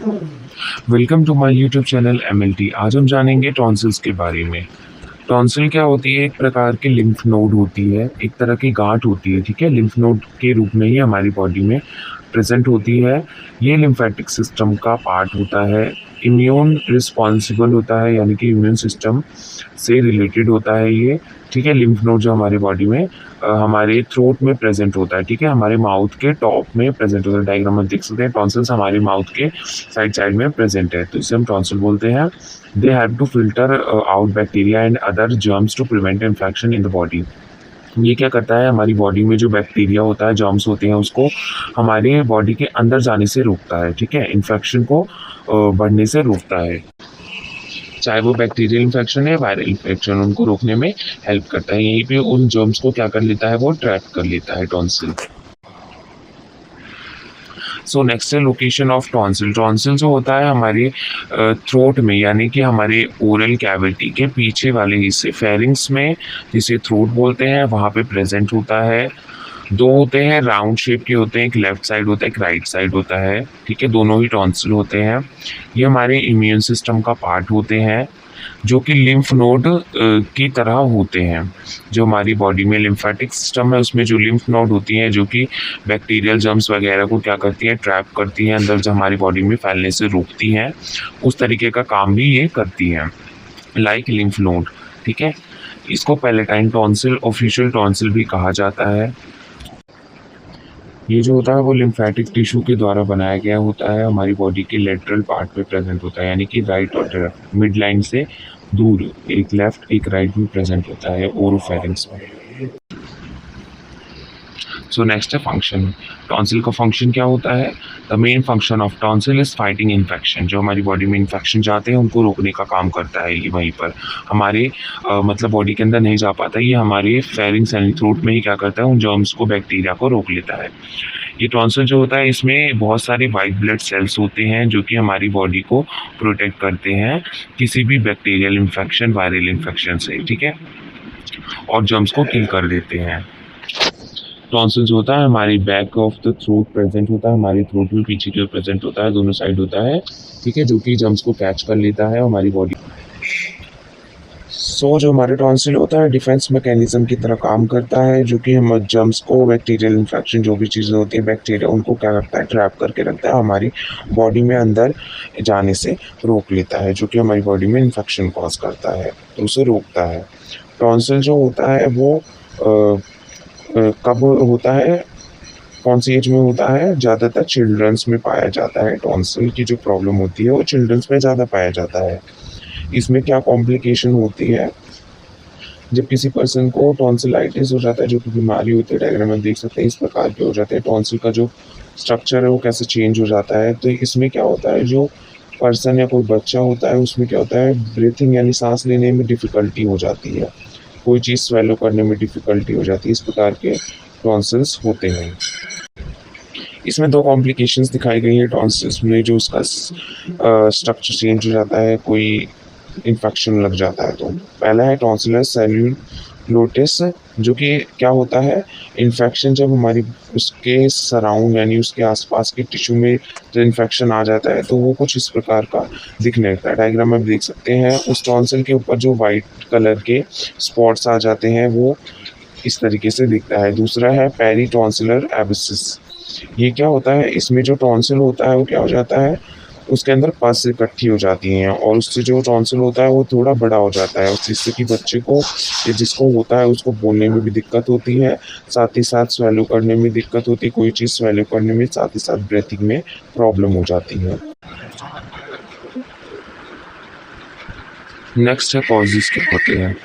Welcome to my YouTube channel MLT. आज हम जानेंगे टॉन्सिल्स के बारे में। टॉन्सिल क्या होती है? एक प्रकार की लिम्फ नोड होती है, एक तरह की गांठ होती है, ठीक है। लिम्फ नोड के रूप में ही हमारी बॉडी में प्रेजेंट होती है। ये लिम्फेटिक सिस्टम का पार्ट होता है। इम्यून रिस्पॉन्सिबल होता है, यानी कि इम्यून सिस्टम से रिलेटेड होता है ये, ठीक है। लिम्फ नोड जो हमारी बॉडी में हमारे थ्रोट में प्रेजेंट होता है, ठीक है, हमारे माउथ के टॉप में प्रेजेंट होता है। डायग्राम में देख सकते हैं, टॉन्सिल्स हमारे माउथ के साइड साइड में प्रेजेंट है, तो इसे हम टॉन्सिल बोलते हैं। They have to filter out bacteria and other germs to prevent infection in the body. ये क्या करता है? हमारी बॉडी में जो बैक्टीरिया होता है, जर्म्स होते हैं, उसको हमारे बॉडी के अंदर जाने से रोकता है, ठीक है। इन्फेक्शन को बढ़ने से रोकता है, चाहे वो बैक्टीरियल इन्फेक्शन है, वायरल इन्फेक्शन, उनको रोकने में हेल्प करता है। यहीं पे उन जर्म्स को क्या कर लेता है? वो ट्रैप कर लेता है टॉन्सिल। सो नेक्स्ट है लोकेशन ऑफ टॉन्सिल। टॉन्सिल जो होता है हमारे थ्रोट में, यानी कि हमारे ओरल कैविटी के पीछे वाले हिस्से, फेरिंग्स में, जिसे थ्रोट बोलते हैं, वहाँ पे प्रेजेंट होता है। दो होते हैं, राउंड शेप के होते हैं, एक लेफ्ट साइड होता है, एक राइट साइड होता है, ठीक है। दोनों ही टॉन्सिल होते हैं। ये हमारे इम्यून सिस्टम का पार्ट होते हैं, जो कि लिम्फ नोड की तरह होते हैं। जो हमारी बॉडी में लिम्फेटिक सिस्टम है, उसमें जो लिम्फ नोड होती हैं, जो कि बैक्टीरियल जर्म्स वगैरह को क्या करती हैं? ट्रैप करती हैं अंदर, जो हमारी बॉडी में फैलने से रोकती हैं। उस तरीके का काम भी ये करती हैं, लाइक लिम्फ नोड, ठीक है। इसको पैलेटाइन टॉन्सिल, ऑफिशियल टॉन्सिल भी कहा जाता है। ये जो होता है वो लिम्फेटिक टिश्यू के द्वारा बनाया गया होता है, हमारी बॉडी के लेटरल पार्ट पे प्रेजेंट होता है, यानी कि राइट और लेफ्ट, मिड लाइन से दूर, एक लेफ्ट एक राइट में प्रेजेंट होता है ओरोफेरिंक्स में। सो नेक्स्ट है फंक्शन। टॉन्सिल का फंक्शन क्या होता है? The main function of tonsil is fighting infection. जो हमारी बॉडी में इन्फेक्शन जाते हैं, उनको रोकने का काम करता है ये वहीं पर, हमारे मतलब बॉडी के अंदर नहीं जा पाता। ये हमारे फेरिंग्स यानी थ्रोट में ही क्या करता है? उन जर्म्स को, बैक्टीरिया को रोक लेता है। ये टॉन्सिल जो होता है, इसमें बहुत सारे वाइट ब्लड सेल्स होते हैं, जो कि हमारी बॉडी को प्रोटेक्ट करते हैं किसी भी बैक्टीरियल इन्फेक्शन, वायरल इन्फेक्शन से, ठीक है, और जर्म्स को किल कर देते हैं। टॉन्सिल जो होता है हमारी back of the throat present होता है, हमारी थ्रोट में पीछे की ओर प्रेजेंट होता है, दोनों साइड होता है, ठीक है, जो कि जर्म्स को कैच कर लेता है हमारी बॉडी। जो हमारे टॉन्सिल होता है, डिफेंस मैकेनिज्म की तरह काम करता है, जो कि हम जर्म्स को, बैक्टीरियल इन्फेक्शन, जो भी चीज़ें होती है बैक्टीरिया, उनको क्या करता है? ट्रैप करके रखता है, हमारी बॉडी में अंदर जाने से रोक लेता है, जो कि हमारी बॉडी में इन्फेक्शन कॉज करता है, तो उसे रोकता है। टॉन्सिल जो होता है वो कब होता है, कौन सी एज में होता है? ज़्यादातर चिल्ड्रंस में पाया जाता है। टॉन्सिल की जो प्रॉब्लम होती है वो चिल्ड्रंस में ज़्यादा पाया जाता है। इसमें क्या कॉम्प्लिकेशन होती है? जब किसी पर्सन को टॉन्सिलाइटिस हो जाता है, जो कि बीमारी होती है, डायग्राम में देख सकते हैं, इस प्रकार के हो जाते हैं। टॉन्सिल का जो स्ट्रक्चर है वो कैसे चेंज हो जाता है, तो इसमें क्या होता है, जो पर्सन या कोई बच्चा होता है, उसमें क्या होता है? ब्रीथिंग यानी सांस लेने में डिफ़िकल्टी हो जाती है, कोई चीज़ स्वेलो करने में डिफ़िकल्टी हो जाती है। इस प्रकार के टॉन्सिल्स होते हैं। इसमें दो कॉम्प्लिकेशंस दिखाई गई है टॉन्सिल्स में, जो उसका स्ट्रक्चर चेंज हो जाता है, कोई इन्फेक्शन लग जाता है। तो पहला है टॉन्सिलर सेल्यूलोसिस, जो कि क्या होता है? इन्फेक्शन जब हमारी उसके सराउंड यानी उसके आसपास के टिश्यू में जो इन्फेक्शन आ जाता है, तो वो कुछ इस प्रकार का दिखने लगता है। डायग्राम में देख सकते हैं, उस टॉन्सिल के ऊपर जो वाइट कलर के स्पॉट्स आ जाते हैं, वो इस तरीके से दिखता है। दूसरा है पेरीटॉन्सिलर एबिसिस। ये क्या होता है? इसमें जो टॉन्सिल होता है वो क्या हो जाता है? उसके अंदर पस इकट्ठी हो जाती हैं, और उससे जो टॉन्सिल होता है वो थोड़ा बड़ा हो जाता है, जिससे कि बच्चे को या जिसको होता है उसको बोलने में भी दिक्कत होती है, साथ ही साथ स्वेलो करने में दिक्कत होती है, कोई चीज़ स्वेलो करने में, साथ ही साथ ब्रीथिंग में प्रॉब्लम हो जाती है। नेक्स्ट है कॉजेस क्या होते हैं।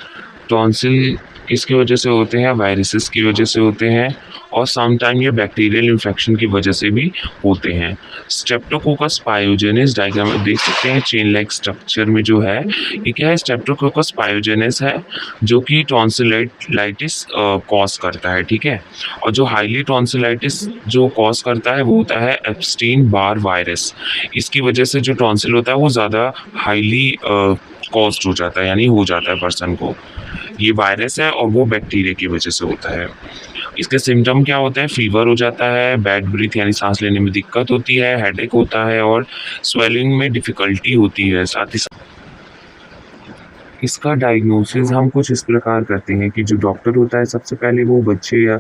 टॉन्सिल किसकी वजह से होते हैं? वायरसेस की वजह से होते हैं, और समटाइम ये बैक्टीरियल इन्फेक्शन की वजह से भी होते हैं। स्ट्रेप्टोकोकस पायोजेनिस, डायग्राम में देख सकते हैं, चेन लाइक स्ट्रक्चर में जो है, ये क्या है? स्ट्रेप्टोकोकस पायोजेनिस है, जो कि टॉन्सिलाइटिस कॉज करता है, ठीक है। और जो हाईली टॉन्सिलाइटिस जो कॉज करता है वो होता है एप्स्टीन बार वायरस। इसकी वजह से जो टॉन्सिल होता है वो ज़्यादा हाईली कॉज्ड हो जाता है, यानी हो जाता है पर्सन को। ये वायरस है और वो बैक्टीरिया की वजह से होता है। इसके सिम्पटम क्या होता है? फ़ीवर हो जाता है, बैड ब्रीथ यानी साँस लेने में दिक्कत होती है, हेडेक होता है और स्वेलिंग में डिफ़िकल्टी होती है। साथ ही साथ इसका डायग्नोसिस हम कुछ इस प्रकार करते हैं कि जो डॉक्टर होता है सबसे पहले वो बच्चे या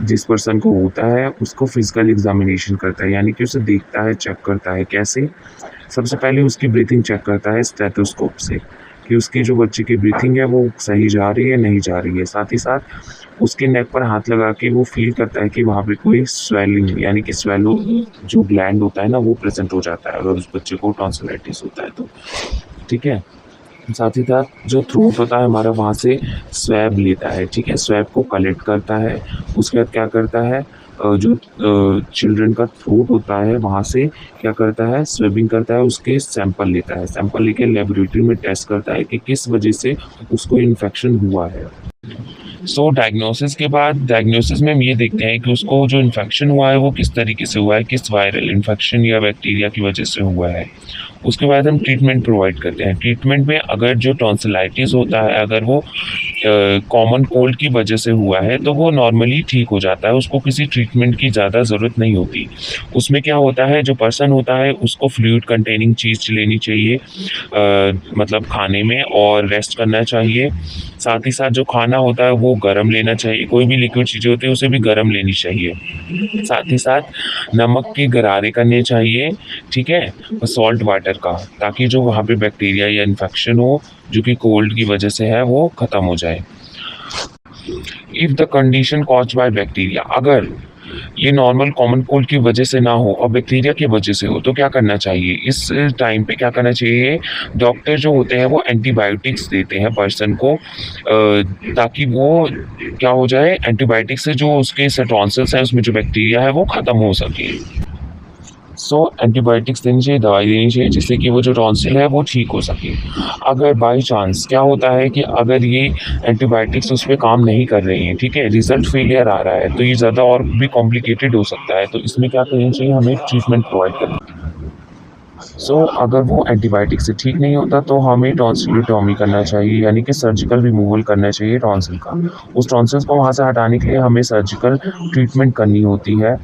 जिस पर्सन को होता है उसको फिजिकल एग्जामिनेशन करता है, यानी कि उसे देखता है, चेक करता है। कैसे? सबसे पहले उसकी ब्रीथिंग चेक करता है स्टेथोस्कोप से कि उसकी जो बच्चे की ब्रीथिंग है वो सही जा रही है, नहीं जा रही है। साथ ही साथ उसके नेक पर हाथ लगा के वो फील करता है कि वहाँ पे कोई स्वेलिंग यानी कि स्वेलो जो ग्लैंड होता है ना वो प्रेजेंट हो जाता है अगर उस बच्चे को टॉन्सिलाइटिस होता है तो। ठीक है? साथ ही साथ जो थ्रोट होता है हमारा वहाँ से स्वैब लेता है, ठीक है? स्वैब को कलेक्ट करता है, उसके बाद क्या करता है जो चिल्ड्रन का थ्रोट होता है वहाँ से क्या करता है स्वैबिंग करता है, उसके सैंपल लेता है, सैंपल लेके लेबोरेटरी में टेस्ट करता है कि किस वजह से उसको इन्फेक्शन हुआ है। डायग्नोसिस के बाद डायग्नोसिस में हम ये देखते हैं कि उसको जो इन्फेक्शन हुआ है वो किस तरीके से हुआ है, किस वायरल इन्फेक्शन या बैक्टीरिया की वजह से हुआ है। उसके बाद हम ट्रीटमेंट प्रोवाइड करते हैं। ट्रीटमेंट में अगर जो टॉन्सिलाइटिस होता है अगर वो कॉमन कोल्ड की वजह से हुआ है तो वो नॉर्मली ठीक हो जाता है, उसको किसी ट्रीटमेंट की ज़्यादा ज़रूरत नहीं होती। उसमें क्या होता है जो पर्सन होता है उसको फ्लूइड कंटेनिंग चीज़ लेनी चाहिए मतलब खाने में और रेस्ट करना चाहिए। साथ ही साथ जो खाना होता है वो गर्म लेना चाहिए, कोई भी लिक्विड चीज़ें होती है उसे भी गर्म लेनी चाहिए। साथ ही साथ नमक के गरारे करने चाहिए, ठीक है? सॉल्ट वाटर का, ताकि जो वहाँ पे बैक्टीरिया या इन्फेक्शन हो जो कि कोल्ड की वजह से है वो ख़त्म हो जाए। If the condition caused by bacteria, अगर ये नॉर्मल कॉमन कोल्ड की वजह से ना हो और बैक्टीरिया की वजह से हो तो क्या करना चाहिए? इस टाइम पे क्या करना चाहिए? डॉक्टर जो होते हैं वो एंटीबायोटिक्स देते हैं पर्सन को ताकि वो क्या हो जाए, एंटीबायोटिक से जो उसके टॉन्सिल्स हैं उसमें जो बैक्टीरिया है वो ख़त्म हो सके। एंटीबायोटिक्स देनी चाहिए, दवाई देनी चाहिए जिससे कि वो जो टॉन्सिल है वो ठीक हो सके। अगर बाई चांस क्या होता है कि अगर ये एंटीबायोटिक्स उस पे काम नहीं कर रही हैं, ठीक है, रिज़ल्ट फेलियर आ रहा है, तो ये ज़्यादा और भी कॉम्प्लिकेटेड हो सकता है। तो इसमें क्या करना चाहिए, हमें ट्रीटमेंट प्रोवाइड करना। अगर वो एंटीबायोटिक से ठीक नहीं होता तो हमें टॉन्सिलोटॉमी करना चाहिए, यानी कि सर्जिकल रिमूवल करना चाहिए टॉन्सिल का। उस टॉन्सिल्स को वहाँ से हटाने के लिए हमें सर्जिकल ट्रीटमेंट करनी होती है।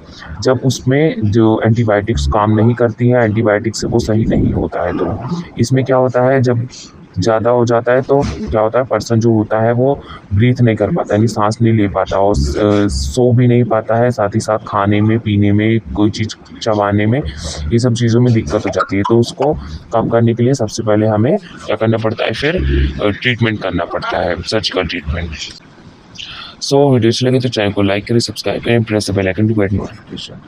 जब उसमें जो एंटीबायोटिक्स काम नहीं करती हैं, एंटीबायोटिक से वो सही नहीं होता है तो। इसमें क्या होता है जब ज़्यादा हो जाता है तो क्या होता है पर्सन जो होता है वो ब्रीथ नहीं कर पाता, यानी सांस नहीं ले पाता और सो भी नहीं पाता है। साथ ही साथ खाने में, पीने में, कोई चीज़ चबाने में, ये सब चीज़ों में दिक्कत हो जाती है। तो उसको कम करने के लिए सबसे पहले हमें क्या करना पड़ता है, फिर ट्रीटमेंट करना पड़ता है, सर्जिकल ट्रीटमेंट। वीडियो अच्छी लगे तो चैनल को लाइक करें, सब्सक्राइब करें, press the bell icon to get notification.